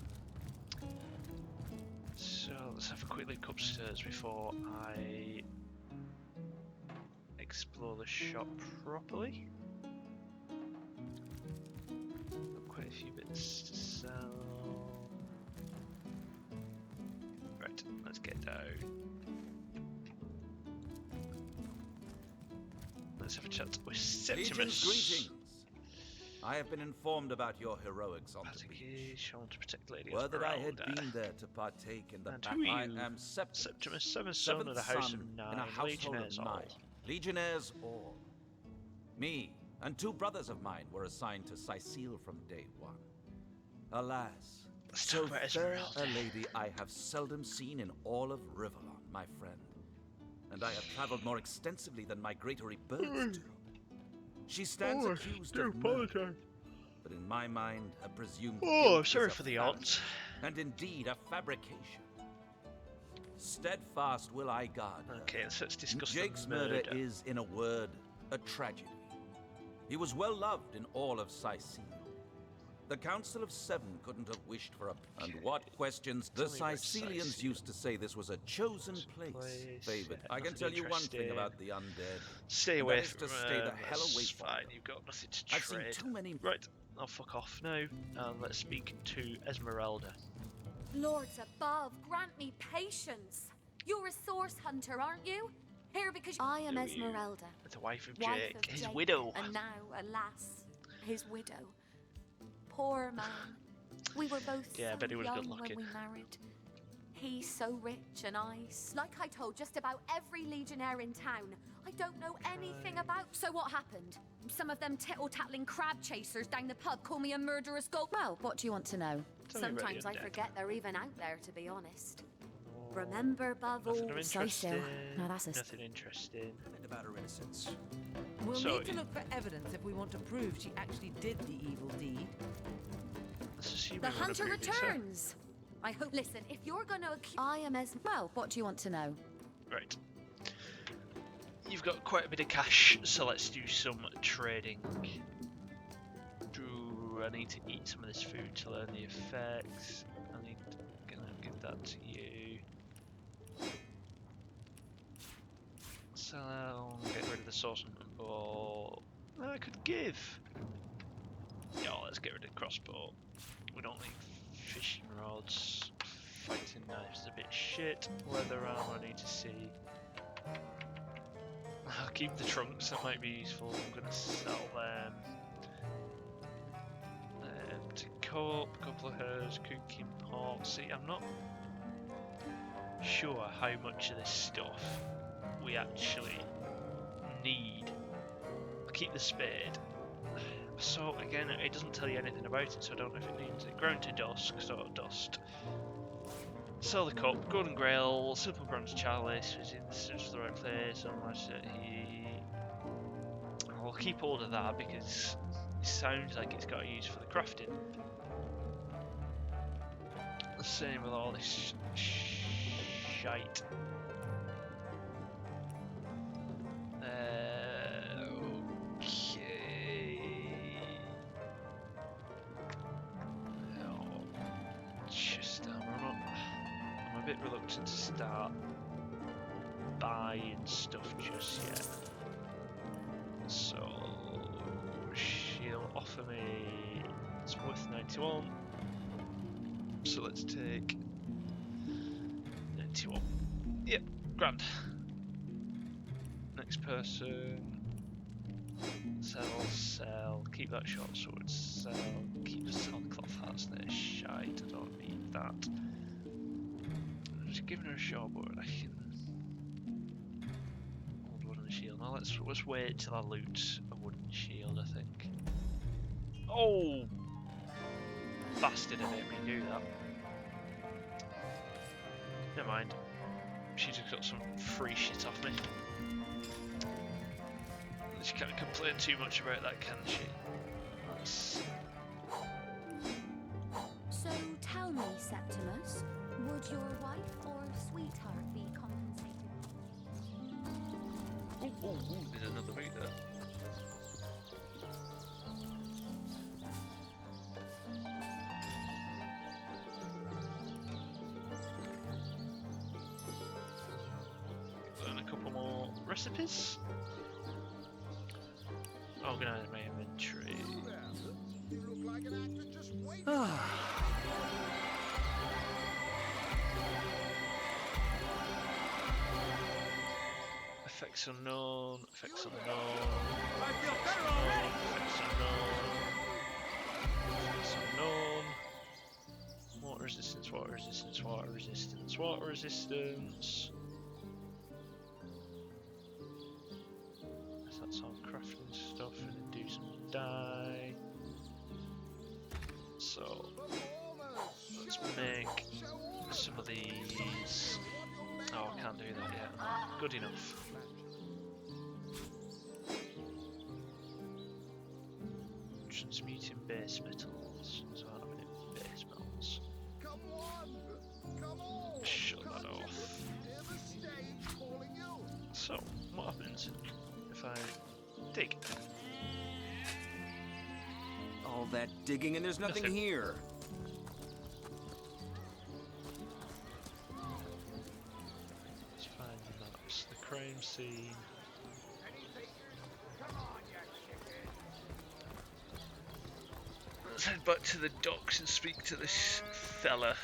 So let's have a quick look upstairs before I explore the shop properly. Got quite a few bits to sell. Right, let's get down. Let's have a chat with Legions, Septimus. greetings. I have been informed about your heroics on the beach. Shown to protect Lady Were that I had Esmeralda. been there to partake in the And battle. who are I you? am Septimus, seventh son of the House of Nine, in a household Legionnaires of all. 9. Legionnaires all. Me and 2 brothers of mine were assigned to Sicil from day 1. Alas, Let's so talk about fair Esmeralda. a lady I have seldom seen in all of Riverlon, my friend. And I have traveled more extensively than migratory birds do. She stands accused of murder, but in my mind, a presumed guilt sorry is a for the fallacy, odds. and indeed a fabrication. Steadfast will I guard her. Okay, so let's discuss Jake's the murder murder. is, in a word, a tragedy. He was well loved in all of Sicily. The Council of Seven couldn't have wished for a... And what questions? The Tell me about Sicilians Sicily. used to say this was a chosen place, favored. I can tell you one thing about the undead. Stay and away that is from to stay the hell away that's from fine, them. you've got nothing to I've seen trade. too many... Right, I'll fuck off now, and let's speak to Esmeralda. Lords above, grant me patience. You're a source hunter, aren't you? Here because I am Who are you? Esmeralda, The wife of wife Jake, of his Jake, widow. and now, alas, his widow. Poor man. We were both Yeah, I so bet he was young good when looking. we married. He's so rich and like I told just about every legionnaire in town. I don't know anything about. So what happened? Some of them tittle-tattling crab chasers down the pub call me a murderous gold. Well, what do you want to know? Tell me about the Sometimes I undead. forget they're even out there, to be honest. Remember, above all, Nothing so interesting. now that's a Nothing interesting. And about her innocence. We'll So need to look for evidence if we want to prove she actually did the evil deed. Let's assume The we wanna hunter prove this, huh? returns. I hope. Listen, if you're gonna accuse, I am as well. What do you want to know? Right. You've got quite a bit of cash, so let's do some trading. Do I need to eat some of this food to learn the effects? I need to give that to you. So get rid of the sword and bow. I could give. Yeah, let's get rid of the crossbow. We don't need fishing rods. Fighting knives is a bit shit. Leather armor I need to see. I'll keep the trunks, that might be useful. I'm gonna sell them. To cope, a couple of hers, cooking pot. See, I'm not sure how much of this stuff we actually need. I'll keep the spade. So again, it doesn't tell you anything about it, so I don't know if it needs it. Ground to dusk, so dust. Sell the cup, golden grail, simple bronze chalice, is in the right place, I'll keep hold of that because it sounds like it's got a use for the crafting. The same with all this shite. Okay. Oh, just I'm a bit reluctant to start buying stuff just yet. So she'll offer me, it's worth 91. So let's take 91. Yep, grand. Next person. Sell, keep that short sword, sell, keep the sailcloth hats there, shite, I don't need that. I'm just giving her a short board, I can... Old wooden shield, now let's wait till I loot a wooden shield, I think. Oh! Bastard, I didn't redo that. Never mind. She just got some free shit off me. She can't complain too much about that, can she? That's... So tell me, Septimus, would your wife or sweetheart be compensated? Ooh, there's another route there. Learn a couple more recipes. Organize my inventory. You look like an actor just waiting. Effects unknown, effects unknown, effects unknown. Water resistance, water resistance, water resistance, water resistance. That's all crafting stuff and do some dye. So So let's make some of these. Oh, I can't do that yet. Good enough. Transmuting base metals. So how many base metals? Shut that off. So, what happens if I dig? All that digging and there's nothing Nothing. here. Let's find the maps. The crime scene. Let's head back to the docks and speak to this fella.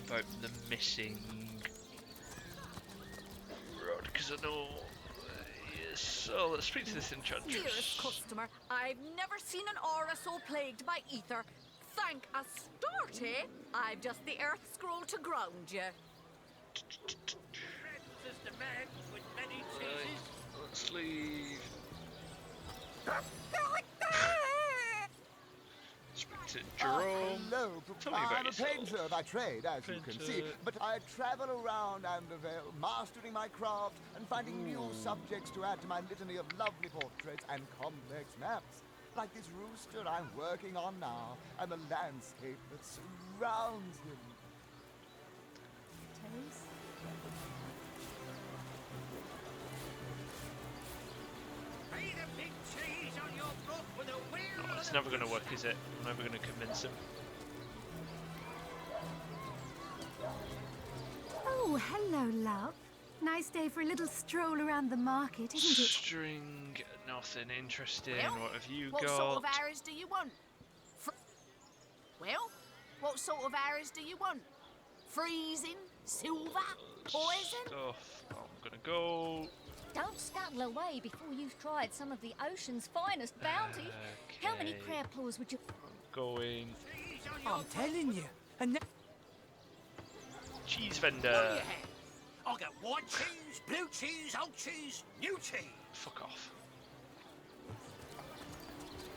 About the missing rod, because I know. Yes, so let's speak to this Dearest enchantress. customer, I've never seen an aura so plagued by ether. Thank Astarte, I've just the earth scroll to ground you. Let's leave. Speak to Jerome. Hello, Tell me about I'm a yourself. painter by trade, as you can see, but I travel around Andervale, mastering my craft and finding new subjects to add to my litany of lovely portraits and complex maps. Like this rooster I'm working on now, and the landscape that surrounds him. Oh, it's never going to work, is it? I'm never going to convince him. Oh, hello, love. Nice day for a little stroll around the market, isn't it? String, nothing interesting. Well, What have you what got? sort of arrows do you want? Well, what sort of arrows do you want? Freezing? Silver? Poison? Stuff. I'm going to go. Don't scuttle away before you've tried some of the ocean's finest bounty. How many Okay. crab claws would you... Going. I'm telling you. And Cheese What do vendor. you have? I got white cheese, blue cheese, old cheese, new cheese. Fuck off.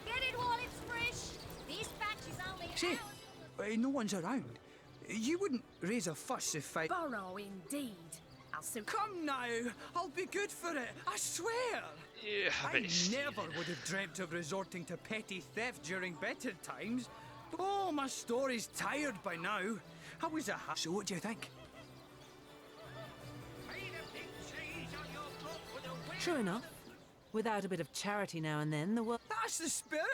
Get it while it's fresh. This batch is only Say, no one's around. You wouldn't raise a fuss if I... Borrow indeed. I'll soon... Come now, I'll be good for it, I swear. Yeah, I I bet it's never would have dreamt of resorting to petty theft during better times. Oh, my story's tired by now. I was a So what do you think? True enough. Without a bit of charity now and then, the world... That's the spirit!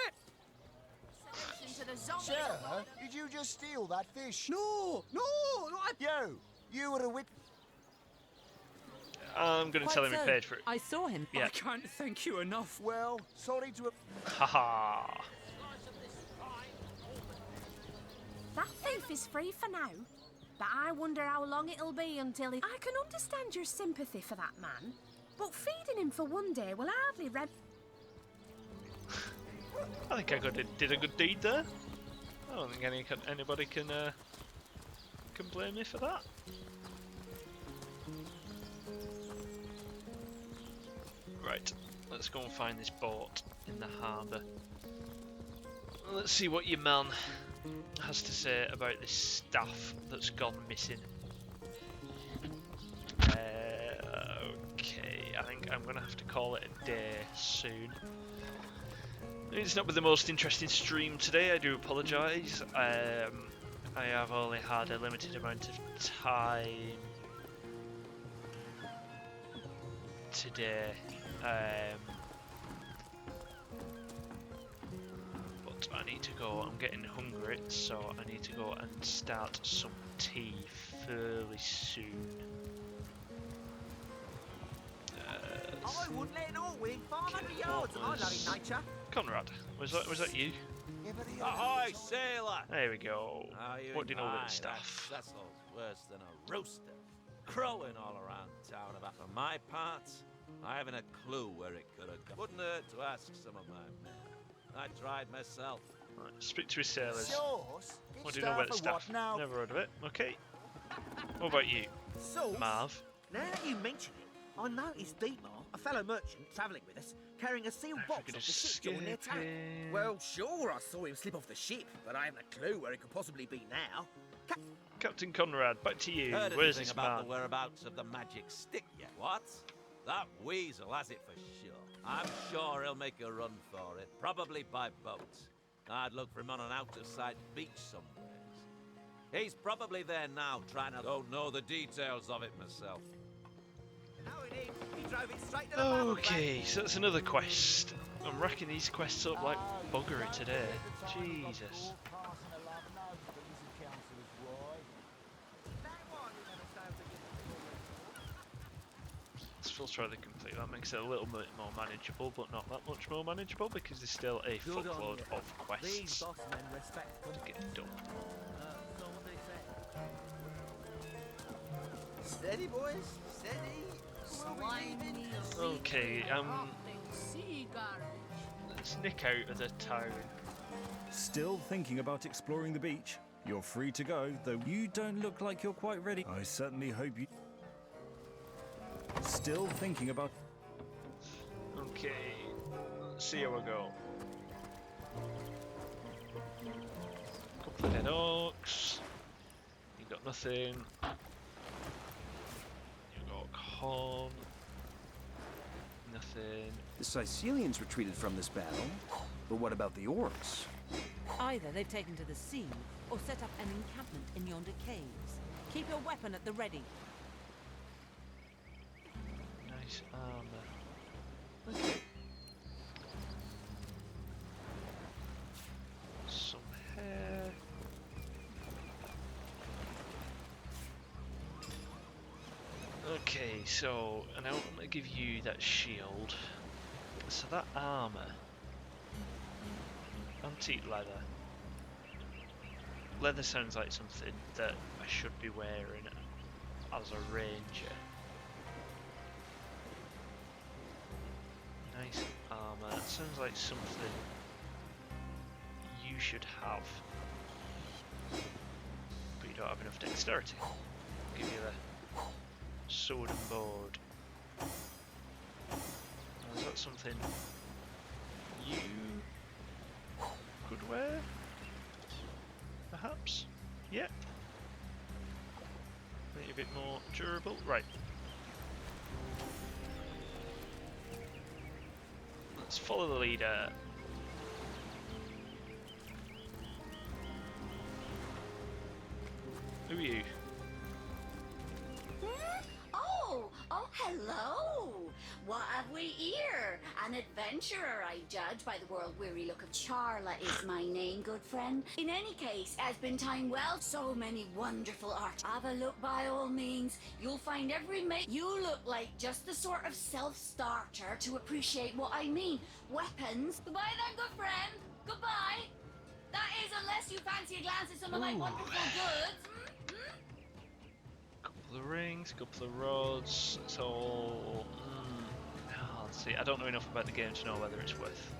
Into the zombie. Sir, did you just steal that fish? No, You were a wit. I'm going to tell him he so. paid for it. I saw him. Yeah. I can't thank you enough. Well, sorry to have... Haha. That thief is free for now, but I wonder how long it'll be until he... I can understand your sympathy for that man, but feeding him for one day will hardly I think I did a good deed there. I don't think anybody can blame me for that. Right, let's go and find this boat in the harbour. Let's see what your man has to say about this staff that's gone missing. Okay, I think I'm going to have to call it a day soon. It's not been the most interesting stream today, I do apologise. I have only had a limited amount of time today. But I need to go, I'm getting hungry, so I need to go and start some tea fairly soon. I wouldn't let it all win 500 yards, and I love in nature. Conrad, was that you? Ahoy, sailor! There we go. How you What do you know about Aye, this stuff? That Cecil's worse than a rooster. Crowing all around town about. For my part, I haven't a clue where it could have gone. Wouldn't hurt to ask some of my men. I tried myself. Right, speak to his sailors. Sauce? What do you know about the Stuff or what staff? now? Never heard of it. Okay. What about you, Sauce? Marv? Now that you mention it, I noticed Dietmar, a fellow merchant travelling with us, carrying a sealed box off the ship joining their town. Well, sure, I saw him slip off the ship, but I haven't a clue where he could possibly be now. Captain Conrad, back to you. Heard Where's anything this about man? the whereabouts of the magic stick yet? What? That weasel has it for sure. I'm sure he'll make a run for it, probably by boat. I'd look for him on an out-of-sight beach somewhere. He's probably there now, trying to... Don't know the details of it myself. No, he drove it straight to the battle. Okay, so that's another quest. I'm racking these quests up like buggery today. Jesus. Let's try to complete. That makes it a little bit more manageable, but not that much more manageable because there's still a fuckload of quests to get done. Steady, boys. Steady. Okay, let's nick out of the town. Still thinking about exploring the beach? You're free to go, though you don't look like you're quite ready. I certainly hope you... Still thinking about... Okay, let's see how we go. Couple of dead orcs. You got nothing. You got corn. Nothing. The Sicilians retreated from this battle, but what about the orcs? Either they've taken to the sea, or set up an encampment in yonder caves. Keep your weapon at the ready. Nice armor. Okay. Some hair. Okay, so, and I want to give you that shield. So that armor. Antique leather. Leather sounds like something that I should be wearing as a ranger. Nice armor. That sounds like something you should have. But you don't have enough dexterity. I'll give you the sword and board. Now, is that something you could wear? Perhaps? Yep. Make it a bit more durable. Right. Let's follow the leader. Who are you? Oh, hello! What have we here? An adventurer, I judge, by the world-weary look of Charla is my name, good friend. In any case, has been time well, so many wonderful art. Have a look by all means. You'll find every mate. You look like just the sort of self-starter to appreciate what I mean. Weapons. Goodbye then, good friend. Goodbye. That is, unless you fancy a glance at some of my wonderful goods. Couple of rings, couple of rods, it's all... let's see, I don't know enough about the game to know whether it's worth.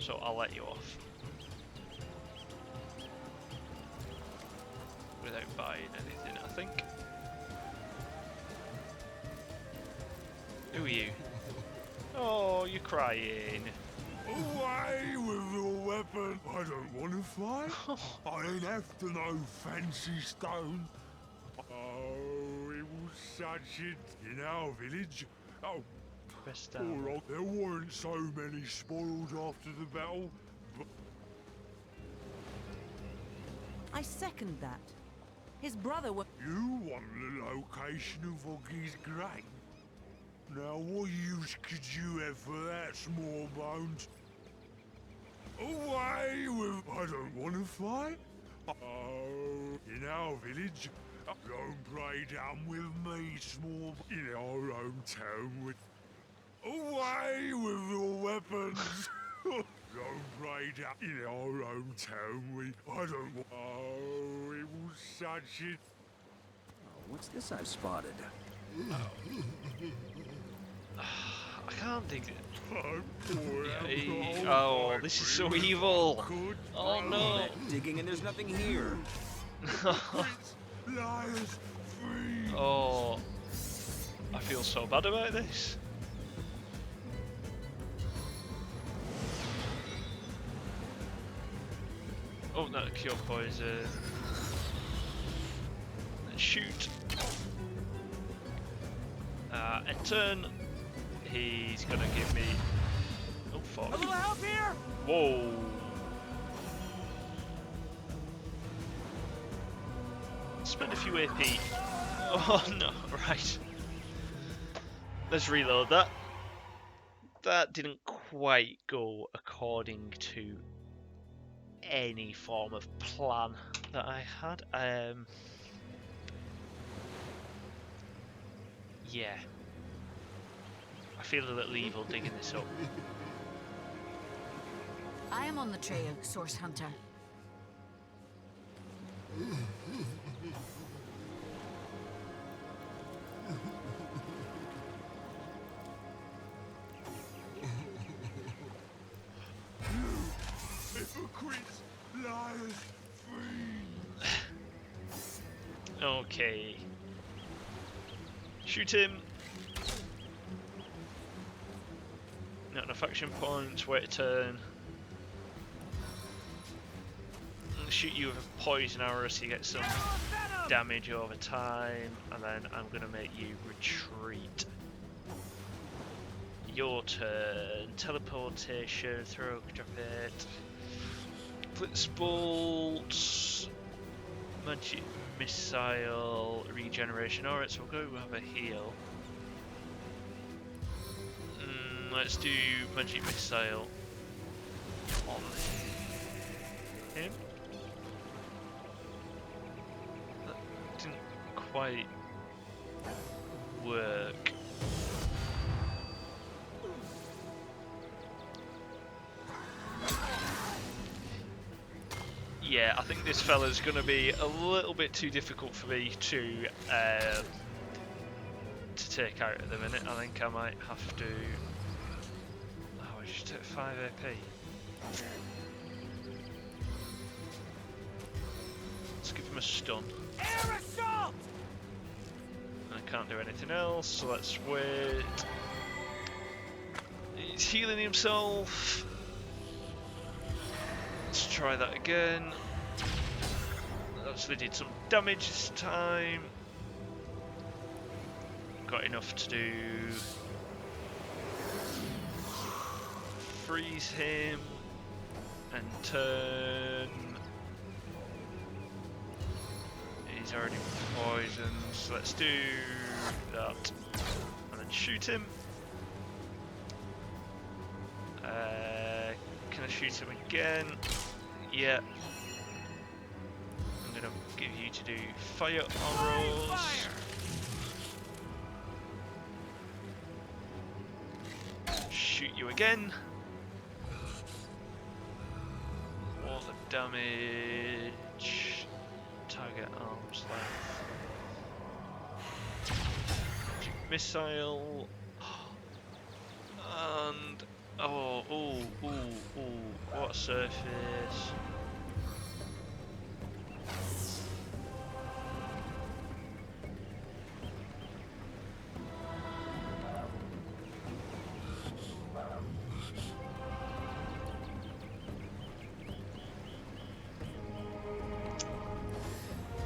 So I'll let you off. Without buying anything, I think. Who are you? Oh, you're crying. Away with your weapon! I don't want to fight. I ain't after no fancy stone. Oh, it was such it in our village. Oh, poor old, there weren't so many spoils after the battle. But I second that. His brother was... you want the location of Oggy's grave? Now, what use could you have for that, small bones? Away with... I don't want to fight. Oh, in our village, don't play down with me, small... In our own town, with... Away with your weapons. Don't play down... In our own town, we... I don't... Oh, it was such it... Oh, what's this I've spotted? I can't dig it. Oh, this is so evil. Oh no. Digging and there's nothing here. Liars, free. Oh. I feel so bad about this. Oh, that cure poison. Let's shoot. And turn. He's gonna give me. Oh fuck! A little help here. Whoa! Spend a few AP. Oh no! Right. Let's reload that. That didn't quite go according to any form of plan that I had. Yeah. I feel a little evil digging this up. I am on the trail, Source Hunter. Hypocrites, liars, Okay. Shoot him. Not enough action points, wait a turn. I'll shoot you with a poison arrow so you get some damage over time, and then I'm going to make you retreat. Your turn. Teleportation, throw, drop it. Blitzbolt, magic missile, regeneration. Alright, so we'll go have a heal. Let's do magic missile on him. That didn't quite work. Yeah, I think this fella's going to be a little bit too difficult for me to take out at the minute. I think I might have to. Oh, I just took 5 AP. Let's give him a stun. Air assault! I can't do anything else, so let's wait. He's healing himself. Let's try that again. Actually did some damage this time. Got enough to do. Freeze him and turn. He's already poisoned, so let's do that. And then shoot him. Can I shoot him again? Yeah. I'm gonna give you to do fire arrows. Shoot you again. All the damage. Target arms length. Missile. And what a surface.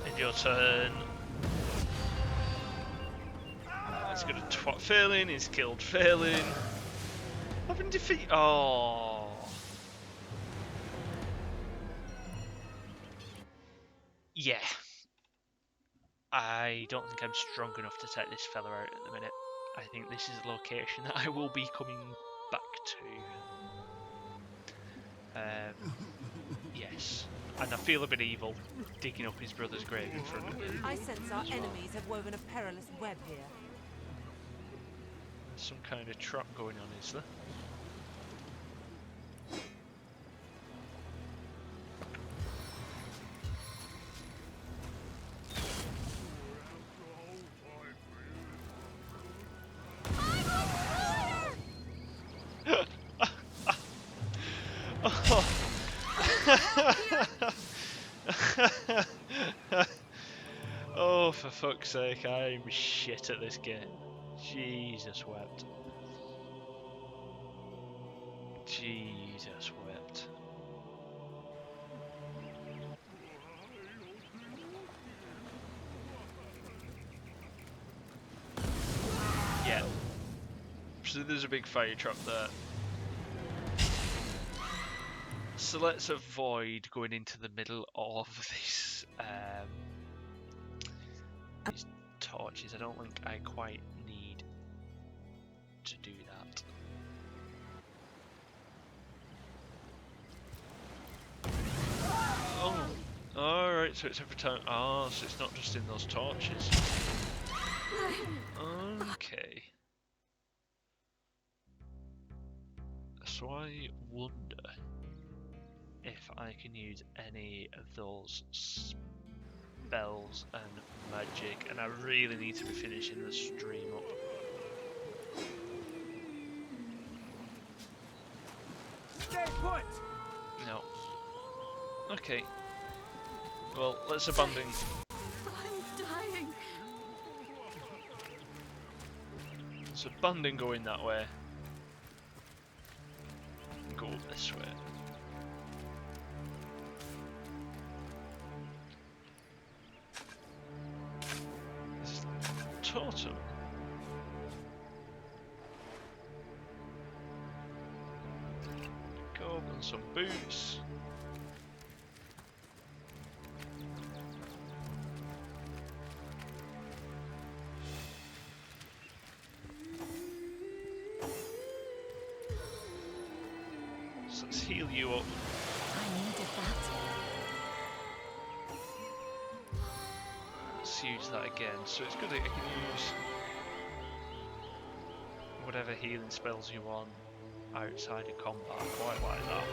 And your turn. He's got a twat failing, he's killed failing. I've been defeated. Oh. Yeah. I don't think I'm strong enough to take this fella out at the minute. I think this is a location that I will be coming back to. Yes. And I feel a bit evil digging up his brother's grave in front of me. I sense our enemies have woven a perilous web here. There's some kind of trap going on, is there? Oh, for fuck's sake, I'm shit at this game. Jesus wept. Jesus wept. Yeah. So there's a big fire trap there. So let's avoid going into the middle of this these torches. I don't think I quite need to do that. Oh, alright, so it's every time. Oh, so it's not just in those torches. Okay. So I wonder if I can use any of those spells and magic, and I really need to be finishing the stream up. Stay put! No. Okay. Well, let's abandon. I'm dying. Let's abandon going that way. Go this way. This is totem. Go and some boots. So let's heal you up. I needed that. Let's use that again. So it's good that I can use whatever healing spells you want outside of combat. I quite like that.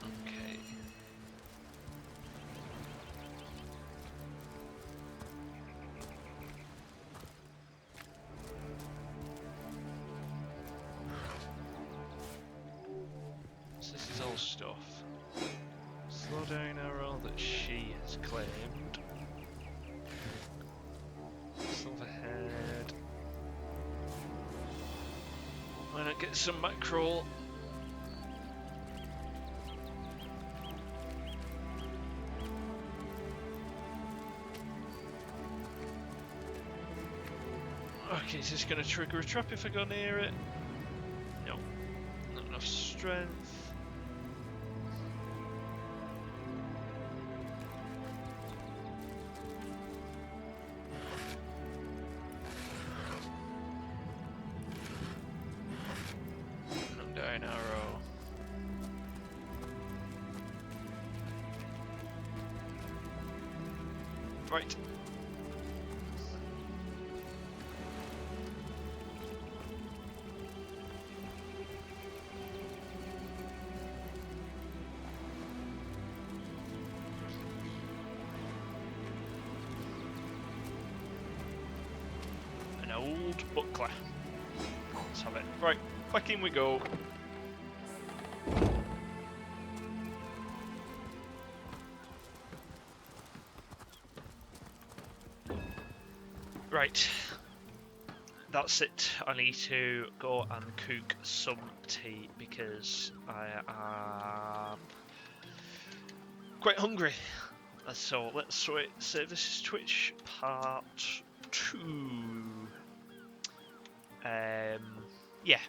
Okay. So this is all stuff. Slow down arrow that she has claimed. Silver head. Why not get some mackerel? Okay, is this going to trigger a trap if I go near it? No. Not enough strength. Knock down arrow. Right. An old buckler. Let's have it. Right, back in we go. Right, that's it. I need to go and cook some tea because I am quite hungry. So let's save this is Twitch part 2. Yeah,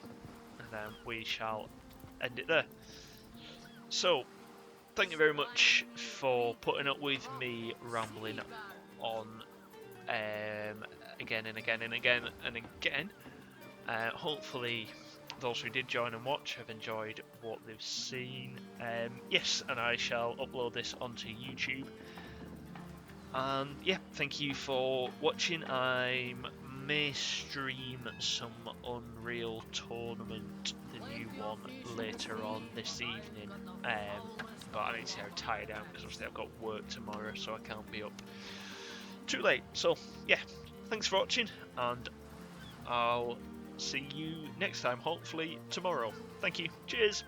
and then we shall end it there. So, thank you very much for putting up with me rambling on again and again and again and again. Hopefully those who did join and watch have enjoyed what they've seen. Yes, and I shall upload this onto YouTube. And yeah, thank you for watching. I may stream some Unreal Tournament, the new one, later on this evening. But I need to see how tired I am because obviously I've got work tomorrow, so I can't be up too late. So yeah, thanks for watching, and I'll see you next time, hopefully tomorrow. Thank you. Cheers.